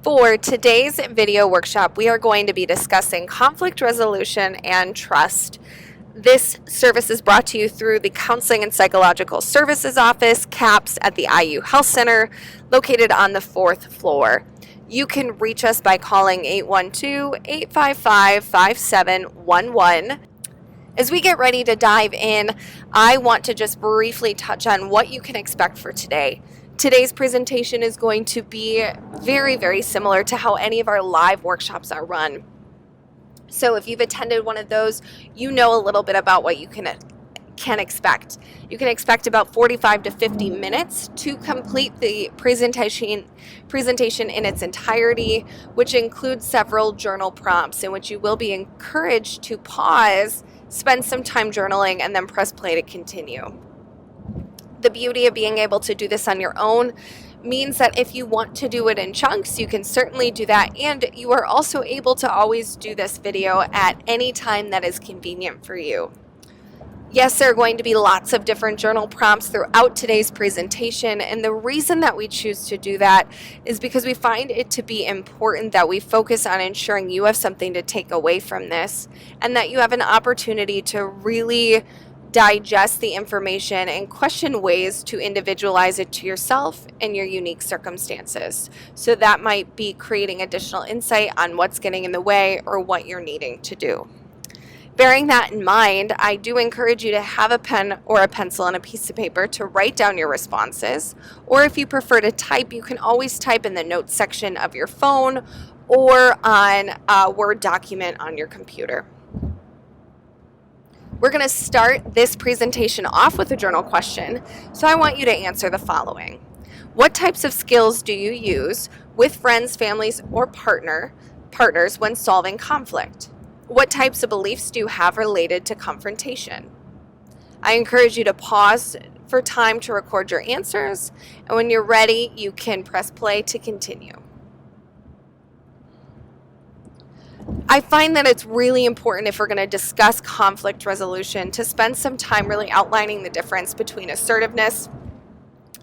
For today's video workshop, we are going to be discussing conflict resolution and trust. This service is brought to you through the Counseling and Psychological Services Office, CAPS, at the IU Health Center, located on the 4th floor. You can reach us by calling 812-855-5711. As we get ready to dive in, I want to just briefly touch on what you can expect for today. Today's presentation is going to be very, very similar to how any of our live workshops are run. So if you've attended one of those, you know a little bit about what you can expect. You can expect about 45 to 50 minutes to complete the presentation in its entirety, which includes several journal prompts in which you will be encouraged to pause, spend some time journaling, and then press play to continue. The beauty of being able to do this on your own means that if you want to do it in chunks, you can certainly do that, and you are also able to always do this video at any time that is convenient for you. Yes, there are going to be lots of different journal prompts throughout today's presentation, and the reason that we choose to do that is because we find it to be important that we focus on ensuring you have something to take away from this, and that you have an opportunity to really digest the information and question ways to individualize it to yourself and your unique circumstances. So that might be creating additional insight on what's getting in the way or what you're needing to do. Bearing that in mind, I do encourage you to have a pen or a pencil and a piece of paper to write down your responses, or if you prefer to type, you can always type in the notes section of your phone or on a Word document on your computer. We're going to start this presentation off with a journal question, so I want you to answer the following. What types of skills do you use with friends, families, or partners when solving conflict? What types of beliefs do you have related to confrontation? I encourage you to pause for time to record your answers, and when you're ready, you can press play to continue. I find that it's really important, if we're going to discuss conflict resolution, to spend some time really outlining the difference between assertiveness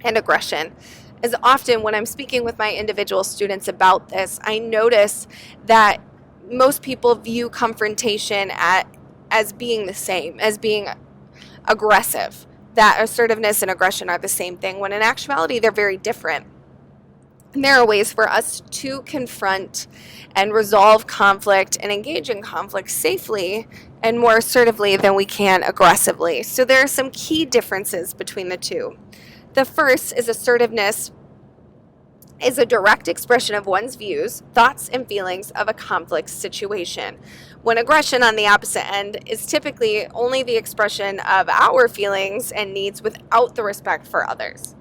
and aggression. As often when I'm speaking with my individual students about this, I notice that most people view confrontation as being the same, as being aggressive, that assertiveness and aggression are the same thing, when in actuality they're very different. And there are ways for us to confront and resolve conflict and engage in conflict safely and more assertively than we can aggressively. So there are some key differences between the two. The first is assertiveness is a direct expression of one's views, thoughts, and feelings of a conflict situation, when aggression, on the opposite end, is typically only the expression of our feelings and needs without the respect for others.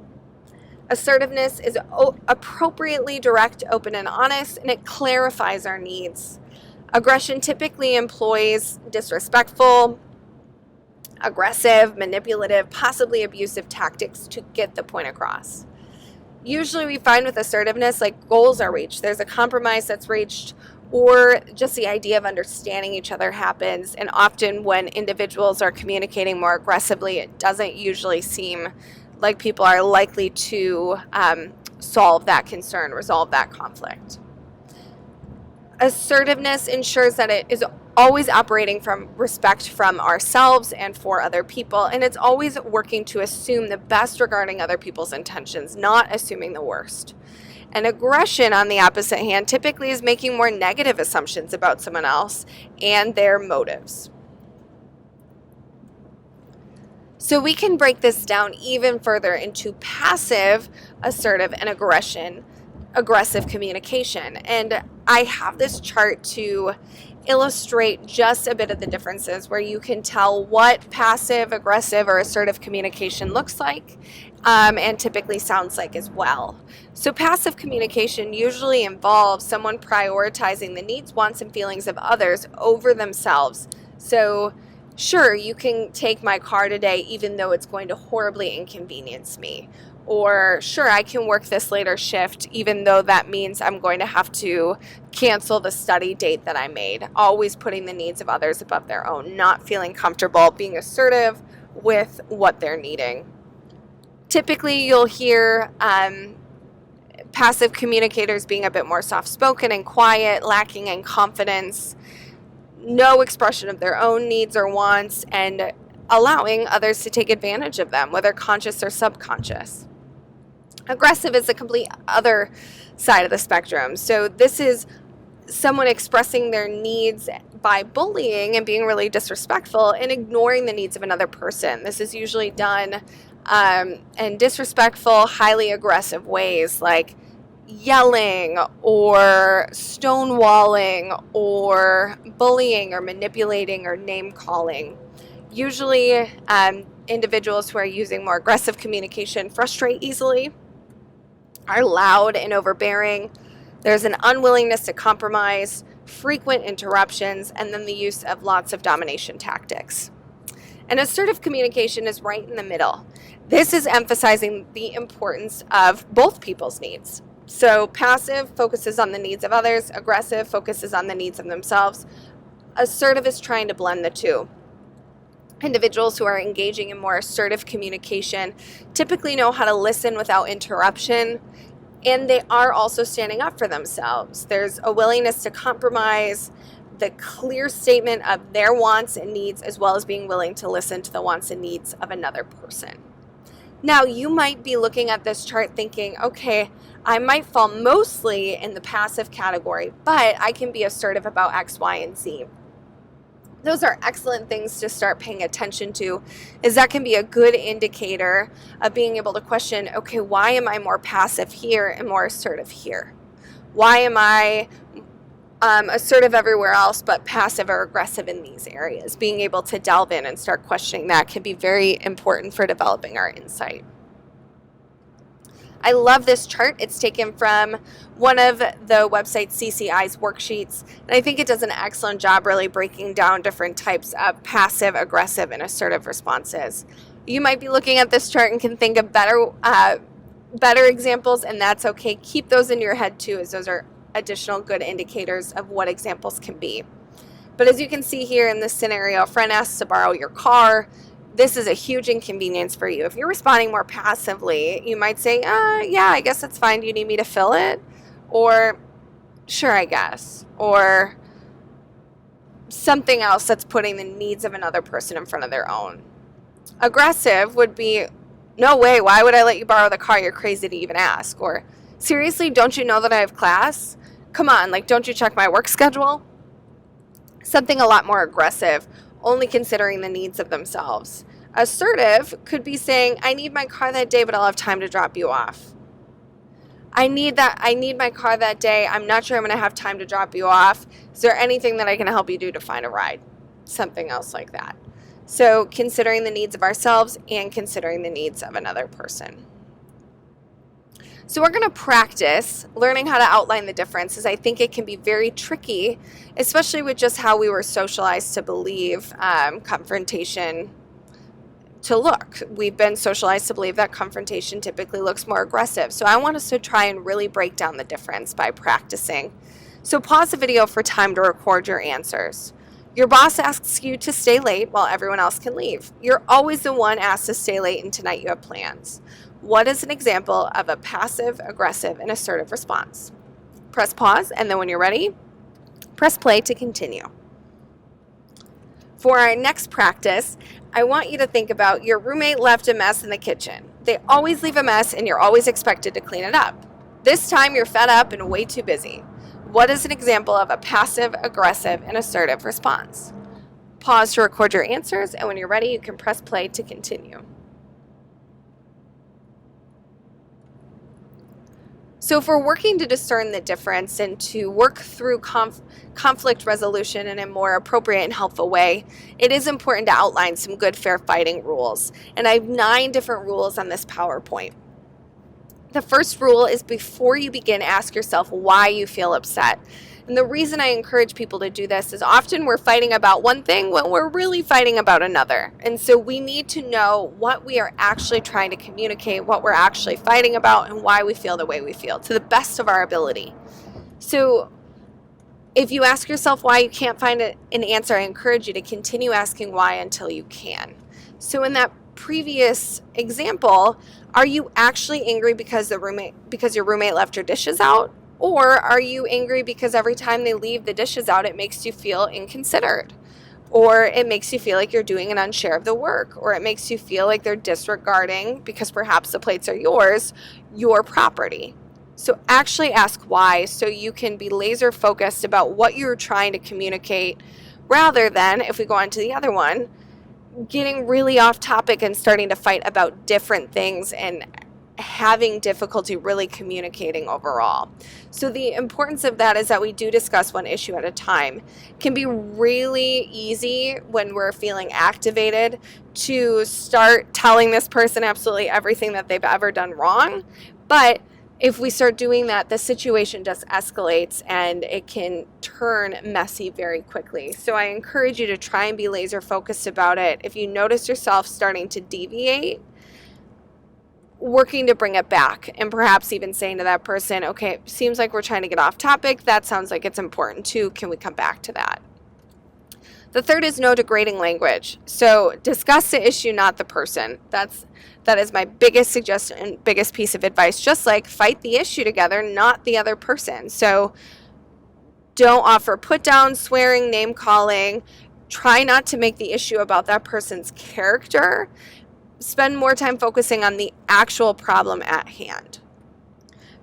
Assertiveness is appropriately direct, open, and honest, and it clarifies our needs. Aggression typically employs disrespectful, aggressive, manipulative, possibly abusive tactics to get the point across. Usually we find with assertiveness, like, goals are reached, there's a compromise that's reached, or just the idea of understanding each other happens, and often when individuals are communicating more aggressively, it doesn't usually seem like people are likely to solve that concern, resolve that conflict. Assertiveness ensures that it is always operating from respect from ourselves and for other people, and it's always working to assume the best regarding other people's intentions, not assuming the worst. And aggression, on the opposite hand, typically is making more negative assumptions about someone else and their motives. So we can break this down even further into passive, assertive, and aggressive communication. And I have this chart to illustrate just a bit of the differences, where you can tell what passive, aggressive, or assertive communication looks like and typically sounds like as well. So passive communication usually involves someone prioritizing the needs, wants, and feelings of others over themselves. So sure, you can take my car today even though it's going to horribly inconvenience me. Or sure, I can work this later shift even though that means I'm going to have to cancel the study date that I made. Always putting the needs of others above their own, not feeling comfortable being assertive with what they're needing. Typically, you'll hear Passive communicators being a bit more soft-spoken and quiet, lacking in confidence, no expression of their own needs or wants, and allowing others to take advantage of them, whether conscious or subconscious. Aggressive is the complete other side of the spectrum. So this is someone expressing their needs by bullying and being really disrespectful and ignoring the needs of another person. This is usually done in disrespectful, highly aggressive ways, like yelling or stonewalling or bullying or manipulating or name calling. Usually individuals who are using more aggressive communication frustrate easily, are loud and overbearing. There's an unwillingness to compromise, frequent interruptions, and then the use of lots of domination tactics. And assertive communication is right in the middle. This is emphasizing the importance of both people's needs. So passive focuses on the needs of others, aggressive focuses on the needs of themselves. Assertive is trying to blend the two. Individuals who are engaging in more assertive communication typically know how to listen without interruption, and they are also standing up for themselves. There's a willingness to compromise, the clear statement of their wants and needs, as well as being willing to listen to the wants and needs of another person. Now, you might be looking at this chart thinking, okay, I might fall mostly in the passive category, but I can be assertive about X, Y, and Z. Those are excellent things to start paying attention to, as that can be a good indicator of being able to question, okay, why am I more passive here and more assertive here? Why am I assertive everywhere else but passive or aggressive in these areas? Being able to delve in and start questioning that can be very important for developing our insight. I love this chart. It's taken from one of the website CCI's worksheets, and I think it does an excellent job really breaking down different types of passive, aggressive, and assertive responses. You might be looking at this chart and can think of better examples, and that's okay. Keep those in your head too, as those are additional good indicators of what examples can be. But as you can see here in this scenario, a friend asks to borrow your car. This is a huge inconvenience for you. If you're responding more passively, you might say, yeah, I guess that's fine. Do you need me to fill it? Or, sure, I guess. Or something else that's putting the needs of another person in front of their own. Aggressive would be, no way, why would I let you borrow the car? You're crazy to even ask. Or, seriously, don't you know that I have class? Come on, don't you check my work schedule? Something a lot more aggressive, only considering the needs of themselves. Assertive could be saying, I need my car that day, but I'll have time to drop you off. I need my car that day. I'm not sure I'm going to have time to drop you off. Is there anything that I can help you do to find a ride? Something else like that. So considering the needs of ourselves and considering the needs of another person. So we're going to practice learning how to outline the differences. I think it can be very tricky, especially with just how we were socialized to believe confrontation to look. We've been socialized to believe that confrontation typically looks more aggressive. So I want us to try and really break down the difference by practicing. So pause the video for time to record your answers. Your boss asks you to stay late while everyone else can leave. You're always the one asked to stay late, and tonight you have plans. What is an example of a passive, aggressive, and assertive response? Press pause, and then when you're ready, press play to continue. For our next practice, I want you to think about your roommate left a mess in the kitchen. They always leave a mess, and you're always expected to clean it up. This time, you're fed up and way too busy. What is an example of a passive, aggressive, and assertive response? Pause to record your answers, and when you're ready, you can press play to continue. So if we're working to discern the difference and to work through conflict resolution in a more appropriate and helpful way, it is important to outline some good fair fighting rules. And I have 9 different rules on this PowerPoint. The first rule is, before you begin, ask yourself why you feel upset. And the reason I encourage people to do this is often we're fighting about one thing when we're really fighting about another. And so we need to know what we are actually trying to communicate, what we're actually fighting about, and why we feel the way we feel to the best of our ability. So if you ask yourself why you can't find an answer, I encourage you to continue asking why until you can. So in that previous example, are you actually angry because your roommate left your dishes out? Or are you angry because every time they leave the dishes out, it makes you feel inconsiderate? Or it makes you feel like you're doing an unshare of the work, or it makes you feel like they're disregarding, because perhaps the plates are yours, your property. So actually ask why, so you can be laser focused about what you're trying to communicate, rather than, if we go on to the other one, getting really off topic and starting to fight about different things and having difficulty really communicating overall. So the importance of that is that we do discuss one issue at a time. It can be really easy when we're feeling activated to start telling this person absolutely everything that they've ever done wrong. But if we start doing that, the situation just escalates and it can turn messy very quickly. So I encourage you to try and be laser focused about it. If you notice yourself starting to deviate, working to bring it back, and perhaps even saying to that person, okay, it seems like we're trying to get off topic. That sounds like it's important too. Can we come back to that? The third is no degrading language. So discuss the issue, not the person. That is my biggest suggestion, biggest piece of advice. Just like fight the issue together, not the other person. So don't offer put down, swearing, name calling. Try not to make the issue about that person's character. Spend more time focusing on the actual problem at hand.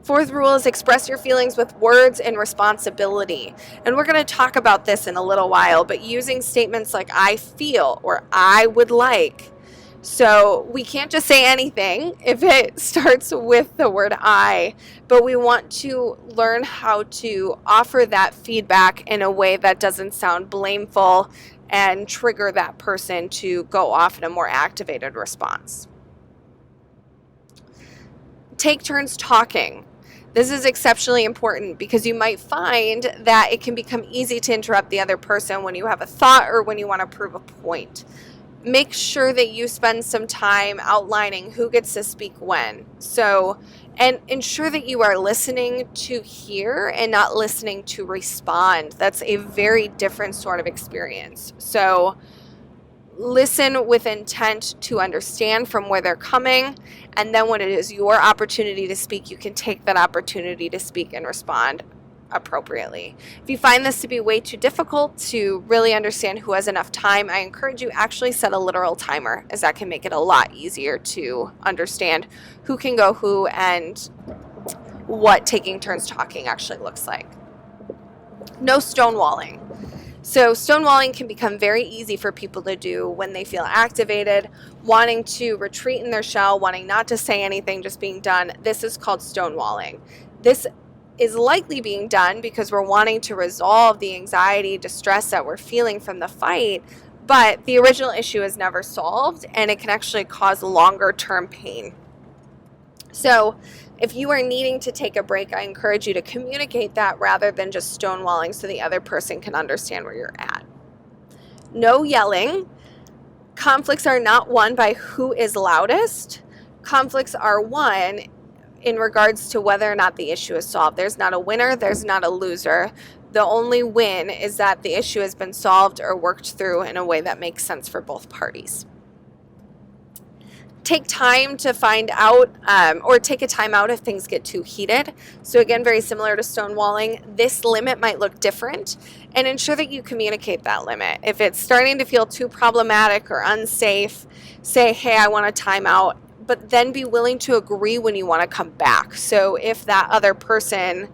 Fourth rule is express your feelings with words and responsibility. And we're going to talk about this in a little while, but using statements like I feel or I would like. So we can't just say anything if it starts with the word I, but we want to learn how to offer that feedback in a way that doesn't sound blameful and trigger that person to go off in a more activated response. Take turns talking. This is exceptionally important because you might find that it can become easy to interrupt the other person when you have a thought or when you want to prove a point. Make sure that you spend some time outlining who gets to speak when. And ensure that you are listening to hear and not listening to respond. That's a very different sort of experience. So listen with intent to understand from where they're coming, and then when it is your opportunity to speak, you can take that opportunity to speak and respond appropriately. If you find this to be way too difficult to really understand who has enough time, I encourage you actually set a literal timer, as that can make it a lot easier to understand who can go who and what taking turns talking actually looks like. No stonewalling. So stonewalling can become very easy for people to do when they feel activated, wanting to retreat in their shell, wanting not to say anything, just being done. This is called stonewalling. This is likely being done because we're wanting to resolve the anxiety, distress that we're feeling from the fight, but the original issue is never solved, and it can actually cause longer term pain. So if you are needing to take a break, I encourage you to communicate that rather than just stonewalling so the other person can understand where you're at. No yelling. Conflicts are not won by who is loudest. Conflicts are won in regards to whether or not the issue is solved. There's not a winner, there's not a loser. The only win is that the issue has been solved or worked through in a way that makes sense for both parties. Take time to find out, or take a time out if things get too heated. So again, very similar to stonewalling, this limit might look different, and ensure that you communicate that limit. If it's starting to feel too problematic or unsafe, say, hey, I want a time out, but then be willing to agree when you want to come back. So if that other person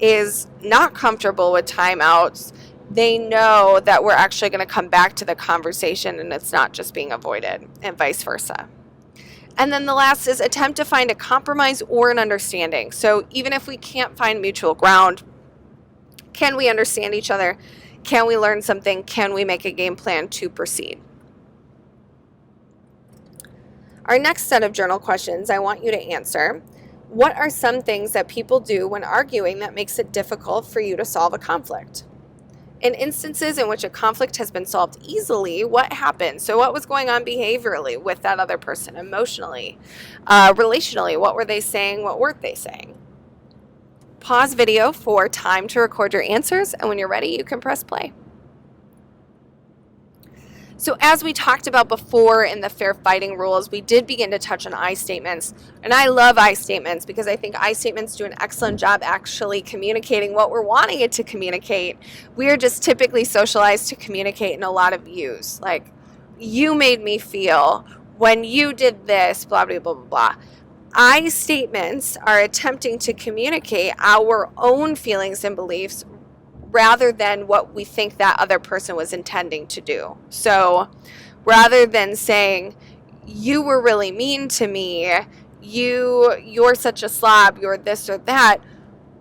is not comfortable with timeouts, they know that we're actually going to come back to the conversation and it's not just being avoided, and vice versa. And then the last is attempt to find a compromise or an understanding. So even if we can't find mutual ground, can we understand each other? Can we learn something? Can we make a game plan to proceed? Our next set of journal questions I want you to answer. What are some things that people do when arguing that makes it difficult for you to solve a conflict? In instances in which a conflict has been solved easily, what happened? So what was going on behaviorally with that other person, emotionally, relationally? What were they saying? What weren't they saying? Pause video for time to record your answers, and when you're ready, you can press play. So as we talked about before in the fair fighting rules, we did begin to touch on I statements. And I love I statements because I think I statements do an excellent job actually communicating what we're wanting it to communicate. We are just typically socialized to communicate in a lot of yous. Like, you made me feel, when you did this, blah, blah, blah, blah, blah. I statements are attempting to communicate our own feelings and beliefs rather than what we think that other person was intending to do. So rather than saying, you were really mean to me, you're such a slob, you're this or that,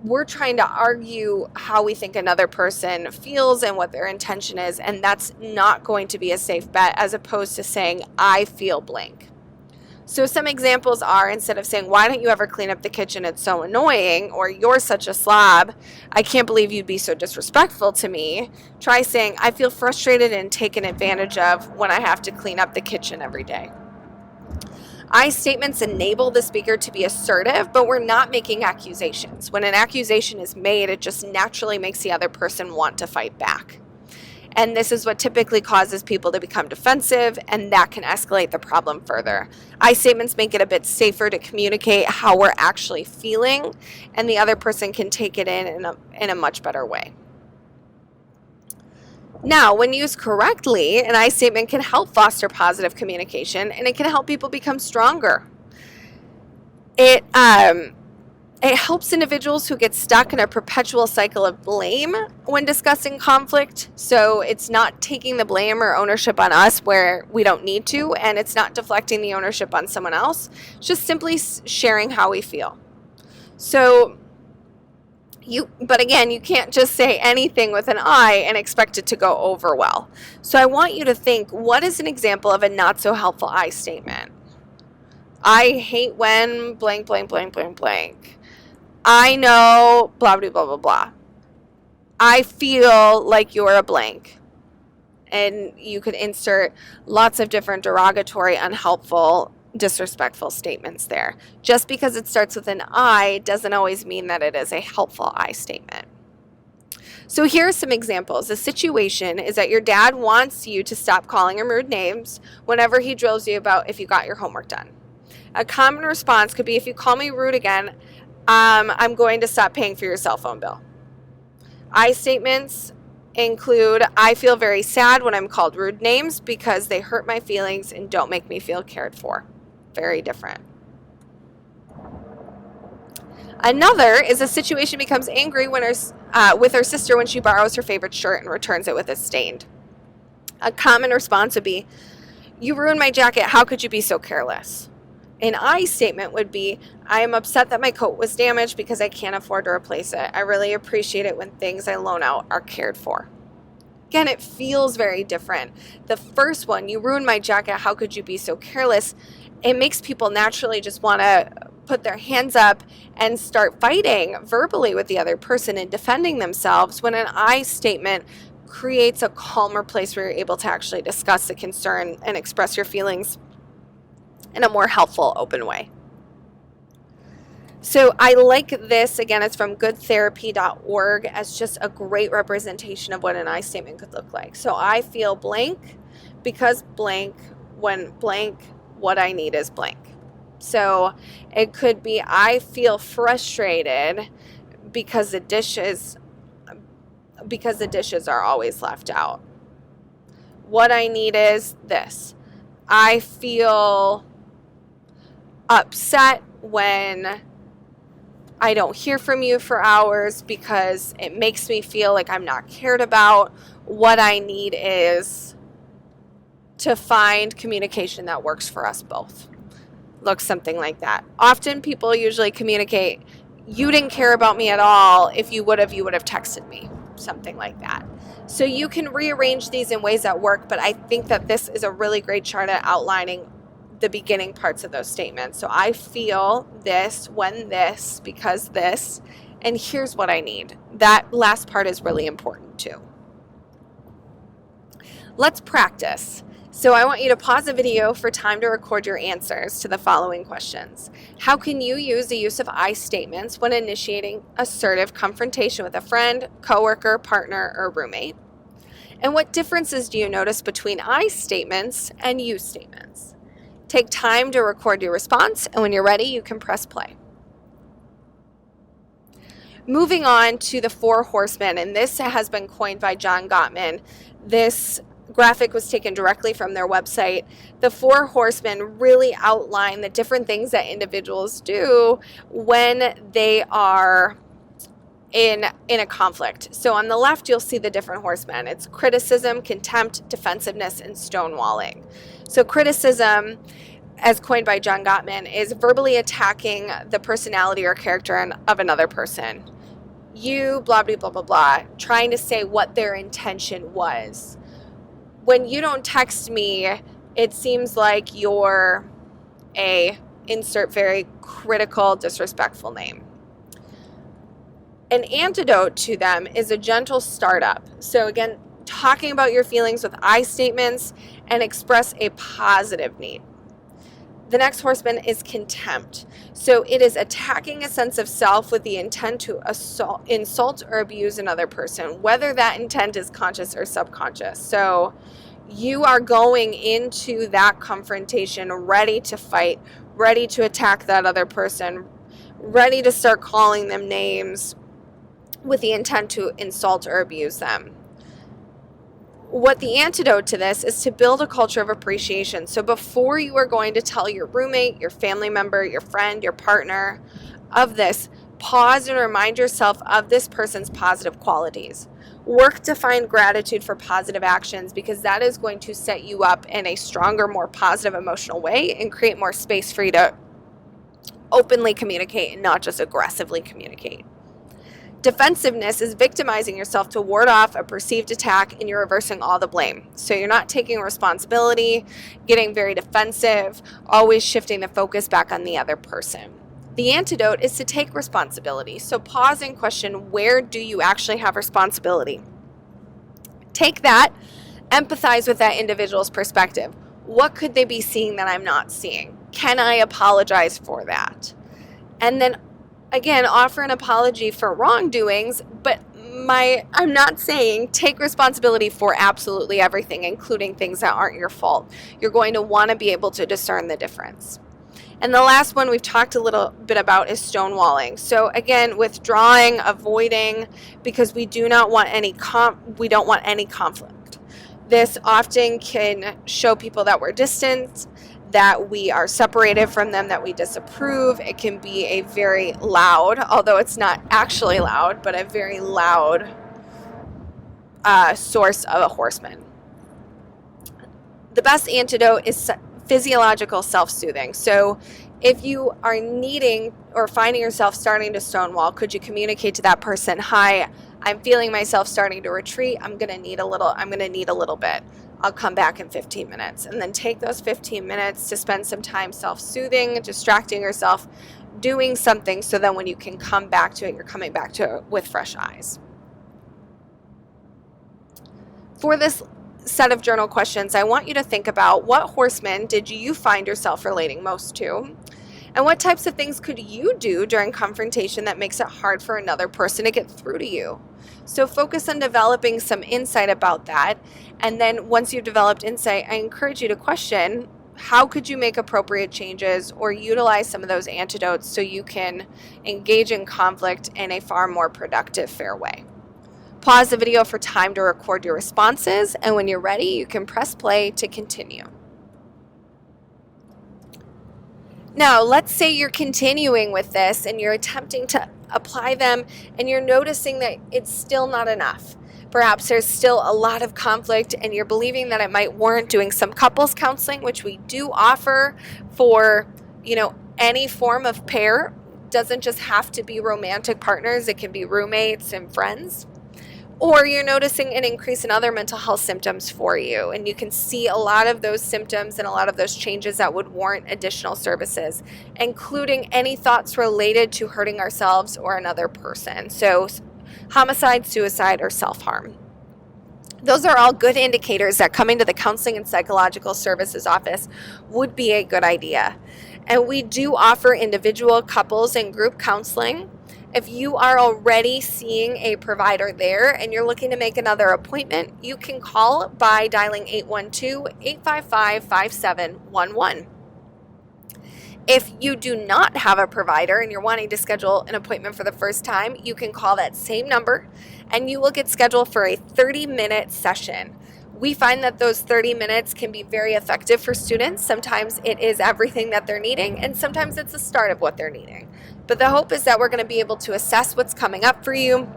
we're trying to argue how we think another person feels and what their intention is, and that's not going to be a safe bet, as opposed to saying, I feel blank. So some examples are, instead of saying, why don't you ever clean up the kitchen, it's so annoying, or you're such a slob, I can't believe you'd be so disrespectful to me, try saying, I feel frustrated and taken advantage of when I have to clean up the kitchen every day. I statements enable the speaker to be assertive, but we're not making accusations. When an accusation is made, it just naturally makes the other person want to fight back. And this is what typically causes people to become defensive, and that can escalate the problem further. I statements make it a bit safer to communicate how we're actually feeling, and the other person can take it in a much better way. Now, when used correctly, an I statement can help foster positive communication, and it can help people become stronger. It helps individuals who get stuck in a perpetual cycle of blame when discussing conflict. So it's not taking the blame or ownership on us where we don't need to, and it's not deflecting the ownership on someone else. It's just simply sharing how we feel. So but again, you can't just say anything with an I and expect it to go over well. So I want you to think, what is an example of a not so helpful I statement? I hate when blank, blank, blank, blank, blank. I know blah, blah, blah, blah, blah. I feel like you're a blank. And you could insert lots of different derogatory, unhelpful, disrespectful statements there. Just because it starts with an I doesn't always mean that it is a helpful I statement. So here are some examples. The situation is that your dad wants you to stop calling him rude names whenever he drills you about if you got your homework done. A common response could be, if you call me rude again, I'm going to stop paying for your cell phone bill. I statements include, I feel very sad when I'm called rude names because they hurt my feelings and don't make me feel cared for. Very different. Another is a situation becomes angry when with her sister when she borrows her favorite shirt and returns it with it stained. A common response would be, you ruined my jacket, how could you be so careless? An I statement would be, I am upset that my coat was damaged because I can't afford to replace it. I really appreciate it when things I loan out are cared for. Again, it feels very different. The first one, you ruined my jacket, how could you be so careless? It makes people naturally just want to put their hands up and start fighting verbally with the other person and defending themselves, when an I statement creates a calmer place where you're able to actually discuss the concern and express your feelings in a more helpful, open way. So I like this, again, it's from goodtherapy.org, as just a great representation of what an I statement could look like. So I feel blank because blank, when blank, what I need is blank. So it could be, I feel frustrated because the dishes are always left out. What I need is this. I feel upset when I don't hear from you for hours because it makes me feel like I'm not cared about. What I need is to find communication that works for us both. Looks something like that. Often people usually communicate, you didn't care about me at all. If you would have texted me. Something like that. So you can rearrange these in ways that work, but I think that this is a really great chart at outlining the beginning parts of those statements. So I feel this, when this, because this, and here's what I need. That last part is really important too. Let's practice. So I want you to pause the video for time to record your answers to the following questions. How can you use the use of I statements when initiating assertive confrontation with a friend, coworker, partner, or roommate? And what differences do you notice between I statements and you statements? Take time to record your response, and when you're ready, you can press play. Moving on to the 4 horsemen, and this has been coined by John Gottman. This graphic was taken directly from their website. The 4 horsemen really outline the different things that individuals do when they are in a conflict. So on the left, you'll see the different horsemen. It's criticism, contempt, defensiveness, and stonewalling. So criticism, as coined by John Gottman, is verbally attacking the personality or character of another person. You, blah, blah, blah, blah, blah, trying to say what their intention was. When you don't text me, it seems like you're insert very critical, disrespectful name. An antidote to them is a gentle startup. So again, talking about your feelings with I statements and express a positive need. The next horseman is contempt. So it is attacking a sense of self with the intent to insult or abuse another person, whether that intent is conscious or subconscious. So you are going into that confrontation ready to fight, ready to attack that other person, ready to start calling them names with the intent to insult or abuse them. What the antidote to this is to build a culture of appreciation. So before you are going to tell your roommate, your family member, your friend, your partner of this, pause and remind yourself of this person's positive qualities. Work to find gratitude for positive actions, because that is going to set you up in a stronger, more positive emotional way and create more space for you to openly communicate and not just aggressively communicate. Defensiveness is victimizing yourself to ward off a perceived attack, and you're reversing all the blame. So you're not taking responsibility, getting very defensive, always shifting the focus back on the other person. The antidote is to take responsibility. So pause and question, where do you actually have responsibility? Take that, empathize with that individual's perspective. What could they be seeing that I'm not seeing? Can I apologize for that? And then again, offer an apology for wrongdoings, but I'm not saying take responsibility for absolutely everything, including things that aren't your fault. You're going to want to be able to discern the difference. And the last one we've talked a little bit about is stonewalling. So again, withdrawing, avoiding, because we don't want any conflict. This often can show people that we're distant, that we are separated from them, that we disapprove. It can be a very loud, although it's not actually loud, but a very loud source of a horseman. The best antidote is physiological self-soothing. So if you are needing or finding yourself starting to stonewall, could you communicate to that person, hi, I'm feeling myself starting to retreat. I'm going to need a little bit. I'll come back in 15 minutes. And then take those 15 minutes to spend some time self-soothing, distracting yourself, doing something, so then when you can come back to it, you're coming back to it with fresh eyes. For this set of journal questions, I want you to think about, what horsemen did you find yourself relating most to? And what types of things could you do during confrontation that makes it hard for another person to get through to you? So focus on developing some insight about that. And then once you've developed insight, I encourage you to question, how could you make appropriate changes or utilize some of those antidotes so you can engage in conflict in a far more productive, fair way? Pause the video for time to record your responses, and when you're ready, you can press play to continue. Now, let's say you're continuing with this and you're attempting to apply them and you're noticing that it's still not enough. Perhaps there's still a lot of conflict and you're believing that it might warrant doing some couples counseling, which we do offer for, any form of pair. It doesn't just have to be romantic partners. It can be roommates and friends. Or you're noticing an increase in other mental health symptoms for you, and you can see a lot of those symptoms and a lot of those changes that would warrant additional services, including any thoughts related to hurting ourselves or another person. So homicide, suicide, or self-harm. Those are all good indicators that coming to the Counseling and Psychological Services office would be a good idea. And we do offer individual, couples, and group counseling. If you are already seeing a provider there and you're looking to make another appointment, you can call by dialing 812-855-5711. If you do not have a provider and you're wanting to schedule an appointment for the first time, you can call that same number and you will get scheduled for a 30-minute session. We find that those 30 minutes can be very effective for students. Sometimes it is everything that they're needing, and sometimes it's the start of what they're needing. But the hope is that we're going to be able to assess what's coming up for you,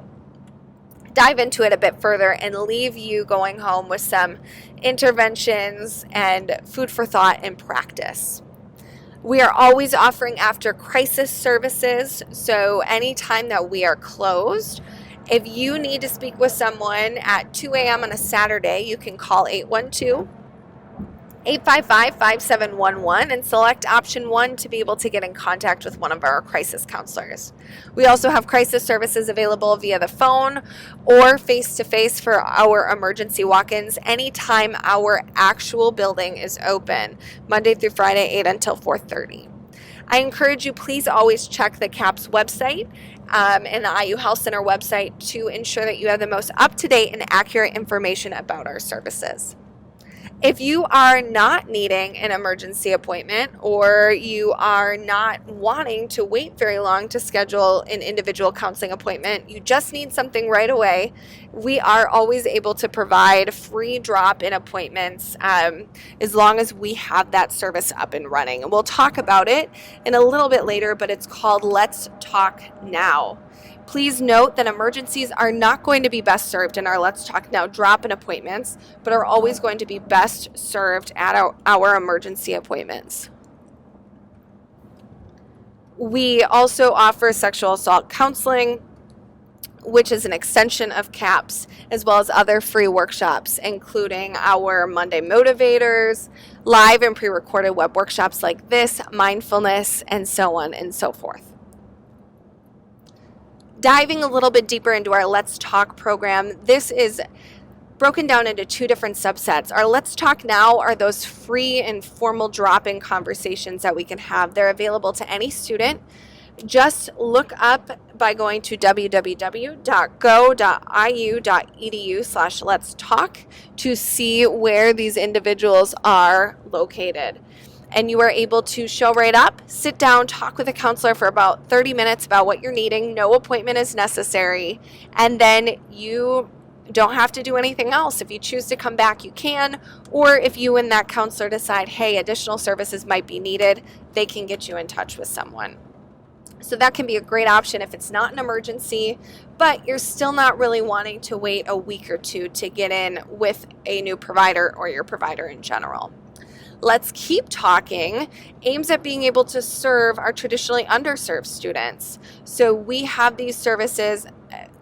dive into it a bit further, and leave you going home with some interventions and food for thought and practice. We are always offering after crisis services, so anytime that we are closed, if you need to speak with someone at 2 a.m. on a Saturday, you can call 812-855-5711 and select option 1 to be able to get in contact with one of our crisis counselors. We also have crisis services available via the phone or face-to-face for our emergency walk-ins anytime our actual building is open, Monday through Friday, 8 until 4:30. I encourage you, please always check the CAPS website and the IU Health Center website to ensure that you have the most up-to-date and accurate information about our services. If you are not needing an emergency appointment or you are not wanting to wait very long to schedule an individual counseling appointment, you just need something right away, we are always able to provide free drop-in appointments as long as we have that service up and running. And we'll talk about it in a little bit later, but it's called Let's Talk Now. Please note that emergencies are not going to be best served in our Let's Talk Now drop-in appointments, but are always going to be best served at our emergency appointments. We also offer sexual assault counseling, which is an extension of CAPS, as well as other free workshops, including our Monday Motivators, live and pre-recorded web workshops like this, mindfulness, and so on and so forth. Diving a little bit deeper into our Let's Talk program, this is broken down into 2 different subsets. Our Let's Talk Now are those free and formal drop-in conversations that we can have. They're available to any student. Just look up by going to www.go.iu.edu/let's talk to see where these individuals are located. And you are able to show right up, sit down, talk with a counselor for about 30 minutes about what you're needing. No appointment is necessary. And then you don't have to do anything else. If you choose to come back, you can. Or if you and that counselor decide, hey, additional services might be needed, they can get you in touch with someone. So that can be a great option if it's not an emergency, but you're still not really wanting to wait a week or 2 to get in with a new provider or your provider in general. Let's Keep Talking aims at being able to serve our traditionally underserved students. So we have these services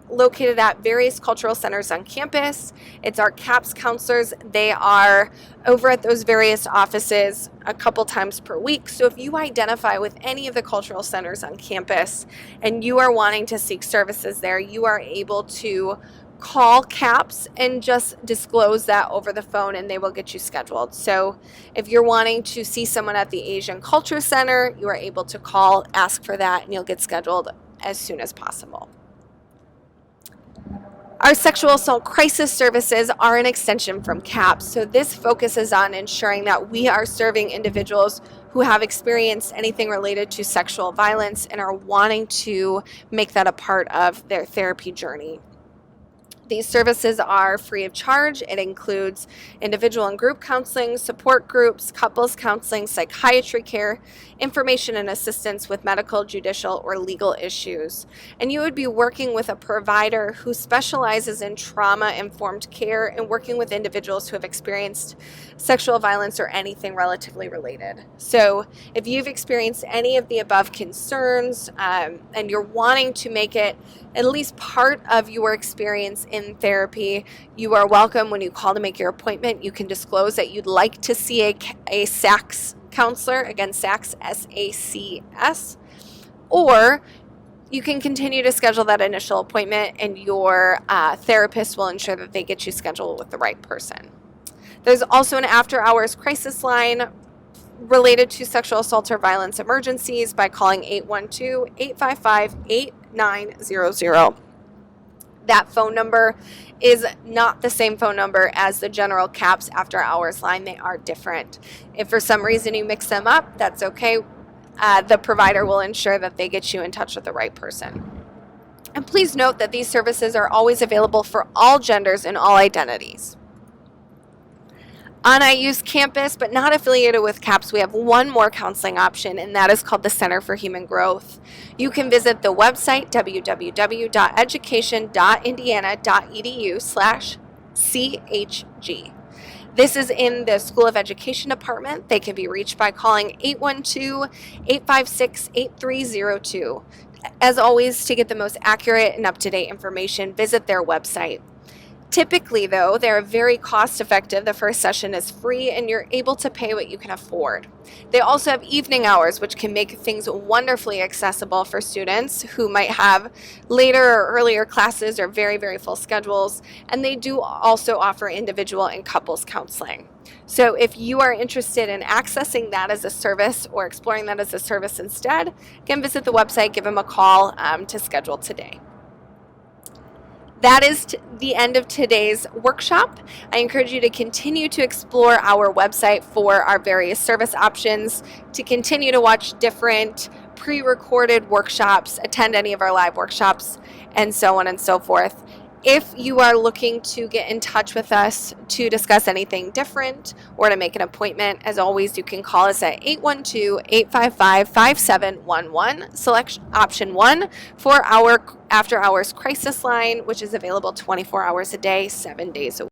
located at various cultural centers on campus. It's our CAPS counselors. They are over at those various offices a couple times per week. So if you identify with any of the cultural centers on campus and you are wanting to seek services there, you are able to call CAPS and just disclose that over the phone and they will get you scheduled. So if you're wanting to see someone at the Asian Culture Center, you are able to call, ask for that, and you'll get scheduled as soon as possible. Our sexual assault crisis services are an extension from CAPS. So this focuses on ensuring that we are serving individuals who have experienced anything related to sexual violence and are wanting to make that a part of their therapy journey. These services are free of charge. It includes individual and group counseling, support groups, couples counseling, psychiatry care, information and assistance with medical, judicial, or legal issues. And you would be working with a provider who specializes in trauma-informed care and working with individuals who have experienced sexual violence or anything relatively related. So if you've experienced any of the above concerns and you're wanting to make it at least part of your experience in therapy, you are welcome when you call to make your appointment. You can disclose that you'd like to see a SACs counselor, again, SACs, S-A-C-S, or you can continue to schedule that initial appointment and your therapist will ensure that they get you scheduled with the right person. There's also an after-hours crisis line related to sexual assault or violence emergencies by calling 812-855-8900. That phone number is not the same phone number as the general CAPS after hours line. They are different. If for some reason you mix them up, that's okay. The provider will ensure that they get you in touch with the right person. And please note that these services are always available for all genders and all identities. On IU's campus, but not affiliated with CAPS, we have one more counseling option, and that is called the Center for Human Growth. You can visit the website www.education.indiana.edu/CHG. This is in the School of Education Department. They can be reached by calling 812-856-8302. As always, to get the most accurate and up-to-date information, visit their website. Typically, though, they're very cost-effective. The first session is free, and you're able to pay what you can afford. They also have evening hours, which can make things wonderfully accessible for students who might have later or earlier classes or very, very full schedules. And they do also offer individual and couples counseling. So if you are interested in accessing that as a service or exploring that as a service instead, again, visit the website, give them a call to schedule today. That is the end of today's workshop. I encourage you to continue to explore our website for our various service options, to continue to watch different pre-recorded workshops, attend any of our live workshops, and so on and so forth. If you are looking to get in touch with us to discuss anything different or to make an appointment, as always, you can call us at 812-855-5711. Select option 1 for our after-hours crisis line, which is available 24 hours a day, 7 days a week.